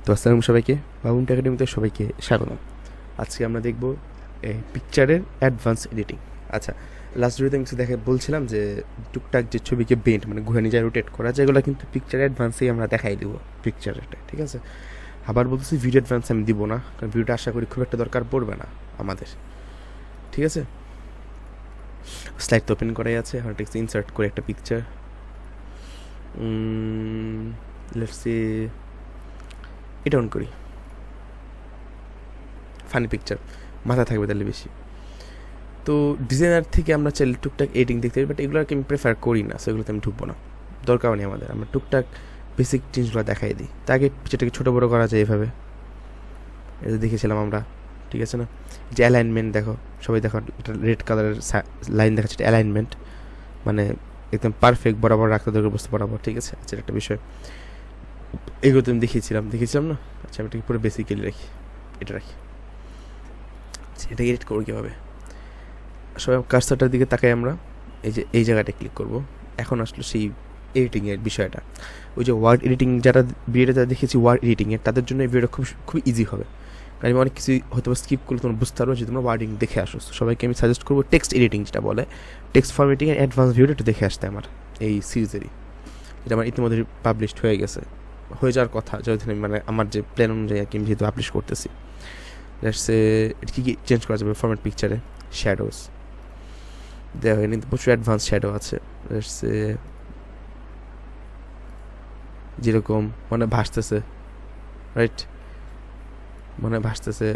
তো আসসালামু সবাইকে, বাবুন একাডেমিতে সবাইকে স্বাগতম। আজকে আমরা দেখব এই পিকচারের অ্যাডভান্স এডিটিং। আচ্ছা, লাস্ট ভিডিওতে আমি কিছু বলছিলাম যে টুকটাক যে ছবিকে বেন্ট মানে ঘুরে নিজে রোটেট করা, যেগুলো কিন্তু পিকচার অ্যাডভান্সেই আমরা দেখাই দেবো পিকচারটা, ঠিক আছে। আবার বলতেছি ভিডিও অ্যাডভান্স আমি দিব না, কারণ ভিডিওটা আশা করি খুব একটা দরকার পড়বে না আমাদের, ঠিক আছে। স্লাইড তো ওপেন করাই আছে, এখন টেক্সট ইনসার্ট করে একটা পিকচার, লেটস সি এটা অন করি। ফানি পিকচার মাথা থাকবে তাহলে বেশি। তো ডিজাইনার থেকে আমরা চাইলে টুকটাক এডিটিং দেখতে পারি, বাট এগুলোকে আমি প্রেফার করি না, সেগুলোতে আমি ঢুকবো না, দরকার নেই আমাদের। আমরা টুকটাক বেসিক জিনিসগুলো দেখাই দিই। তাকে পিকচারটাকে ছোটো বড়ো করা যায় এভাবে, এটা দেখেছিলাম আমরা, ঠিক আছে না। যে অ্যালাইনমেন্ট দেখো, সবাই দেখো রেড কালারের লাইন দেখাচ্ছে, এটা অ্যালাইনমেন্ট, মানে একদম পারফেক্ট বরাবর রাখতে দরকার, বস্তু বরাবর, ঠিক আছে। আচ্ছা, একটা বিষয় এগুলো তো আমি দেখিয়েছিলাম না। আচ্ছা, আমি এটাকে পুরো বেসিক্যালি রাখি, এটা রাখি। এটা এডিট করবো কীভাবে? সবাই কার্সারটার দিকে তাকাই, আমরা এই জায়গাটা ক্লিক করব। এখন আসলো সেই এডিটিংয়ের বিষয়টা। ওই যে ওয়ার্ড এডিটিং, যারা ভিডিওটা দেখেছি ওয়ার্ড এডিটিংয়ের, তাদের জন্য এই ভিডিওটা খুব ইজি হবে, কারণ আমি অনেক কিছু হয়তো স্কিপ করলে তোমরা বুঝতে পারবো যে তোমরা ওয়ার্ডিং দেখে আসো। সবাইকে আমি সাজেস্ট করবো টেক্সট এডিটিং, যেটা বলে টেক্সট ফরম্যাটিংয়ের অ্যাডভান্স ভিডিওটা একটু দেখে আসতে আমার এই সিরিজেরই, এটা আমার ইতিমধ্যে পাবলিশড হয়ে গেছে, হয়ে যাওয়ার কথা যদি মানে আমার যে প্ল্যান অনুযায়ী আর কি আমি যেহেতু পাবলিশ করতেছি। এটা কী চেঞ্জ করা যাবে ফরম্যাট পিকচারে? শ্যাডোজ দেওয়া হয়নি, প্রচুর অ্যাডভান্স শ্যাডো আছে। যেরকম মনে ভাসতেছে, রাইট, মনে ভাসতেছে,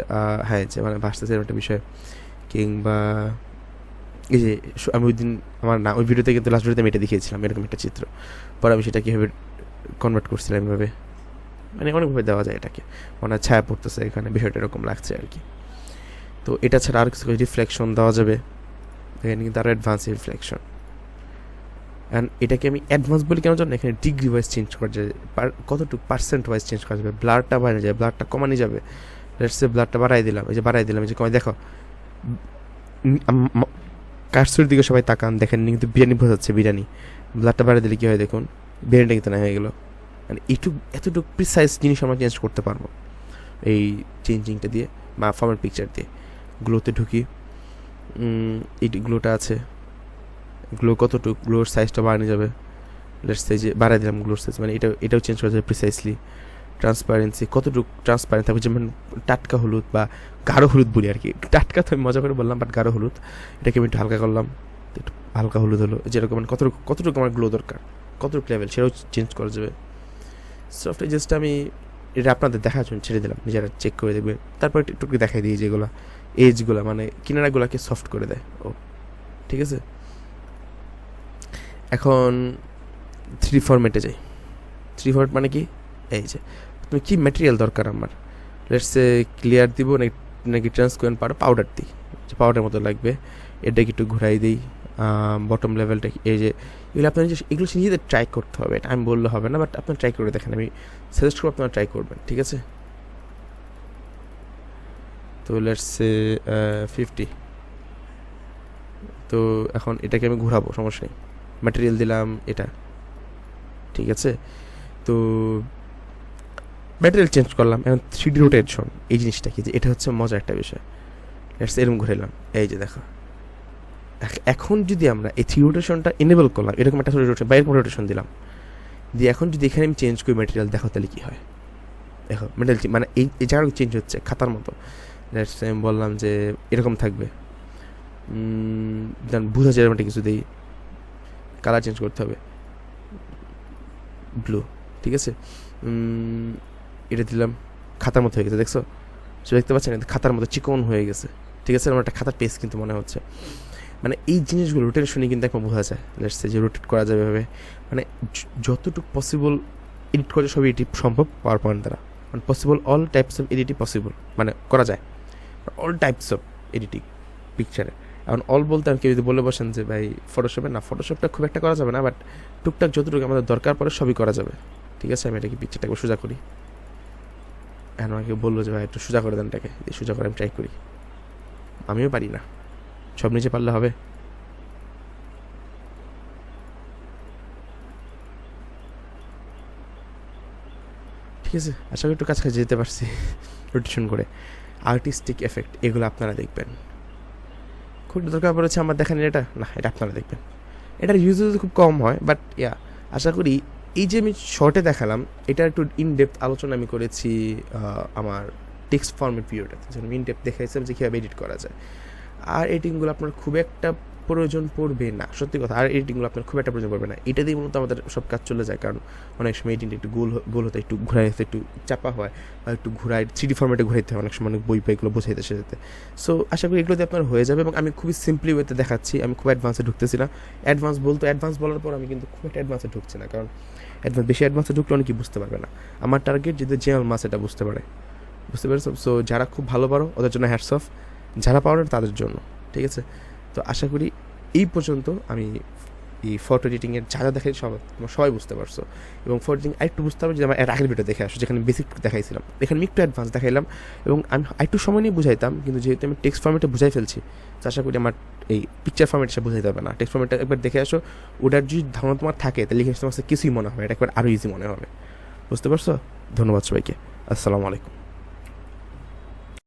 হ্যাঁ, যে মানে ভাসতেছে এরকম একটা বিষয়। কিংবা এই যে আমি ওই দিন ওই ভিডিওতে কিন্তু লাস্ট ভিডিওতে আমি এটা দেখিয়েছিলাম, এরকম একটা চিত্র, পরে আমি সেটা কীভাবে কনভার্ট করছিলাম এভাবে, মানে অনেকভাবে দেওয়া যায় এটাকে, মনে ছায়া পড়তেছে এখানে, বিষয়টা এরকম লাগছে আর কি। তো এটা ছাড়া আর কিছু রিফ্লেকশন দেওয়া যাবে, এখানে কিন্তু আরও অ্যাডভান্স রিফ্লেকশন। অ্যান্ড এটাকে আমি অ্যাডভান্স বলি কেন জানো? এখানে ডিগ্রি ওয়াইজ চেঞ্জ করা যায়, কতটুকু পার্সেন্ট ওয়াইজ চেঞ্জ করা যাবে, ব্লারটা বাড়ে যায়, ব্লারটা কমানো যাবে। লেটস ব্লারটা বাড়াই দিলাম, এই যে বাড়াই দিলাম, এই যে কমে দেখো, কার্সের দিকে সবাই তাকান, দেখেন কিন্তু বিরিয়ানি বোঝাচ্ছে বিরিয়ানি, ব্লারটা বাড়াই দিলে কী হয় দেখুন, বিরিয়ানিটা কিন্তু না হয়ে গেলো। মানে এতটুকু প্রিসাইজ জিনিস আমরা চেঞ্জ করতে পারবো এই চেঞ্জিংটা দিয়ে, বা ফরম্যাট পিকচার দিয়ে। গ্লোতে ঢুকি, এই গ্লোটা আছে, গ্লো কতটুকু, গ্লোর সাইজটা বাড়ানো যাবে, লেটস সে যে বাড়াই দিলাম গ্লোর সাইজ, মানে এটাও চেঞ্জ করা যাবে প্রিসাইসলি। ট্রান্সপারেন্সি কতটুকু ট্রান্সপারেন্ট থাকবে, যেমন টাটকা হলুদ বা গাঢ় হলুদ বলি আর কি, টাটকা তো আমি মজা করে বললাম, বাট গাঢ় হলুদ, এটাকে আমি একটু হালকা করলাম, একটু হালকা হলুদ হলো, যেরকম মানে কতটুকু আমার গ্লো দরকার, কতটুকু লেভেল, সেটাও চেঞ্জ করা যাবে। সফটওয়্যার জাস্ট আমি এটা আপনাদের দেখার জন্য ছেড়ে দিলাম, নিজেরা চেক করে দেখবে। তারপর একটু দেখাই দিই যেগুলো এজগুলো, মানে কিনারাগুলোকে সফট করে দেয়, ও ঠিক আছে। এখন 3D ফরম্যাটে যাই। 3D ফরম্যাট মানে কি? এই যে তুমি কী ম্যাটেরিয়াল দরকার আমার, লেটসে ক্লিয়ার দিব নাকি ট্রান্সপারেন্ট পাউডার দিই, যে পাউডার মতো লাগবে, এটাকে একটু ঘুরাই দিই। বটম লেভেলটা এই যে এগুলো আপনার এগুলো নিজেদের ট্রাই করতে হবে, এটা আমি বললে হবে না, বাট আপনার ট্রাই করে দেখেন, আমি সাজেস্ট করবো আপনারা ট্রাই করবেন, ঠিক আছে। তো লেটসে 50। তো এখন এটাকে আমি ঘোরাবো, সমস্যা নেই, ম্যাটেরিয়াল দিলাম এটা, ঠিক আছে। তো ম্যাটেরিয়াল চেঞ্জ করলাম, এখন 3D রোটেশন এই জিনিসটা কি, যে এটা হচ্ছে মজার একটা বিষয়। এরকম ঘুরাইলাম, এই যে দেখো, এখন যদি আমরা এই 3D রোটেশনটা এনেবল করলাম, এরকম একটা রোটেশন বা এরকম রোটেশন দিলাম, দিয়ে এখন যদি এখানে আমি চেঞ্জ করি ম্যাটেরিয়াল, দেখো তাহলে কী হয়, দেখো ম্যাটেরিয়াল মানে এই জায়গাটা চেঞ্জ হচ্ছে খাতার মতো। আমি বললাম যে এরকম থাকবে, বোঝা যায় একটা কিছু দিই, কালার চেঞ্জ করতে হবে, ব্লু, ঠিক আছে। এটা দিলাম, খাতার মতো হয়ে গেছে, দেখছো, সে দেখতে পাচ্ছেন খাতার মতো চিকন হয়ে গেছে, ঠিক আছে। আমার একটা খাতার পেজ কিন্তু মনে হচ্ছে, মানে এই জিনিসগুলো রোটেশনে কিন্তু একবার বোঝা যায়, লেটস যে রোটেট করা যাবে এভাবে, মানে যতটুকু পসিবল এডিট করা সবই এডিট সম্ভব পাওয়ার পয়েন্ট দ্বারা, মানে possible all types of editing possible, মানে করা যায় অল টাইপস অফ এডিটিং পিকচারে। এখন অল বলতে আর কেউ যদি বলে বসেন যে ভাই ফটোশপে, না ফটোশপটা খুব একটা করা যাবে না, বাট টুকটাক যতটুকু আমাদের দরকার পড়ে সবই করা যাবে, ঠিক আছে। আমি এটাকে পিকচারটা একবার সোজা করি, এখন আমাকে বললো যে ভাই একটু সোজা করে দেন, এটাকে সোজা করে আমি ট্রাই করি, আমিও পারি না, সব নিচে পারলে হবে। ঠিক আছে, আশা করি একটু কাছাকাছি যেতে পারছি রোটেশন করে। আর্টিস্টিক এফেক্ট এগুলো আপনারা দেখবেন, খুব দরকার পড়েছে আমার দেখান এটা না, এটা আপনারা দেখবেন। এটার ইউজেস খুব কম হয়, বাট আশা করি এই যে আমি শর্টে দেখালাম এটা একটু ইনডেপথ আলোচনা আমি করেছি আমার টেক্সট ফর্মেট ভিডিওটা, আমি ইনডেপথ দেখাইছিলাম যে কীভাবে এডিট করা যায়। আর এডিটিংগুলো আপনার খুব একটা প্রয়োজন পড়বে না, সত্যি কথা। আর এডিটিংগুলো আপনার খুব একটা প্রয়োজন পড়বে না, এটা দিয়ে মূলত আমাদের সব কাজ চলে যায়। কারণ অনেক সময় এডিটিংটা একটু গোল হতে, একটু ঘুরাইতে একটু চাপা হয়, বা একটু ঘুরাই 3D ফর্মেটে ঘুরাইতে হয় অনেক সময়, অনেক বই পাইগুলো বোঝাইতে সেটাতে। সো আশা করি এগুলোতে আপনার হয়ে যাবে, এবং আমি খুবই সিম্পলি ওয়েতে দেখাচ্ছি, আমি খুব অ্যাডভান্সে ঢুকতেছি না। অ্যাডভান্স বলার পর আমি কিন্তু খুব একটা অ্যাডভান্সে ঢুকছি না, কারণ বেশি অ্যাডভান্সে ঢুকলে অনেকেই বুঝতে পারবে না। আমার টার্গেট যদি জেনারেল মাস এটা বুঝতে পেরেছো? সো যারা খুব ভালো পারো ওদের জন্য হ্যাটস অফ, যারা পারো না তাদের জন্য, ঠিক আছে? তো আশা করি এই পর্যন্ত আমি এই ফটো এডিটিংয়ের যা দেখাই সবাই বুঝতে পারছো। এবং ফটো এডিটিং আরেকটু বুঝতে পারবে যে আমার এর আগের ভিডিও দেখে আসো, যেখানে বেসিক দেখাইছিলাম, এখানে আমি একটু অ্যাডভান্স দেখাইলাম, এবং আমি একটু সময় নিয়ে বুঝাইতাম, কিন্তু যেহেতু আমি টেক্সট ফর্মেটে বুঝাই ফেলছি, তো আশা করি আমার এই পিকচার ফর্মেট সে বুঝাইতে হবে না। টেক্সট ফর্মেটটা একবার দেখে আসো, ওটার যদি ধারণা তোমার থাকে তাহলে লিখে তোমার কিছুই মনে হবে, এটা একবার আরও ইজি মনে হবে। বুঝতে পারছো? ধন্যবাদ সবাইকে, আসসালামু আলাইকুম।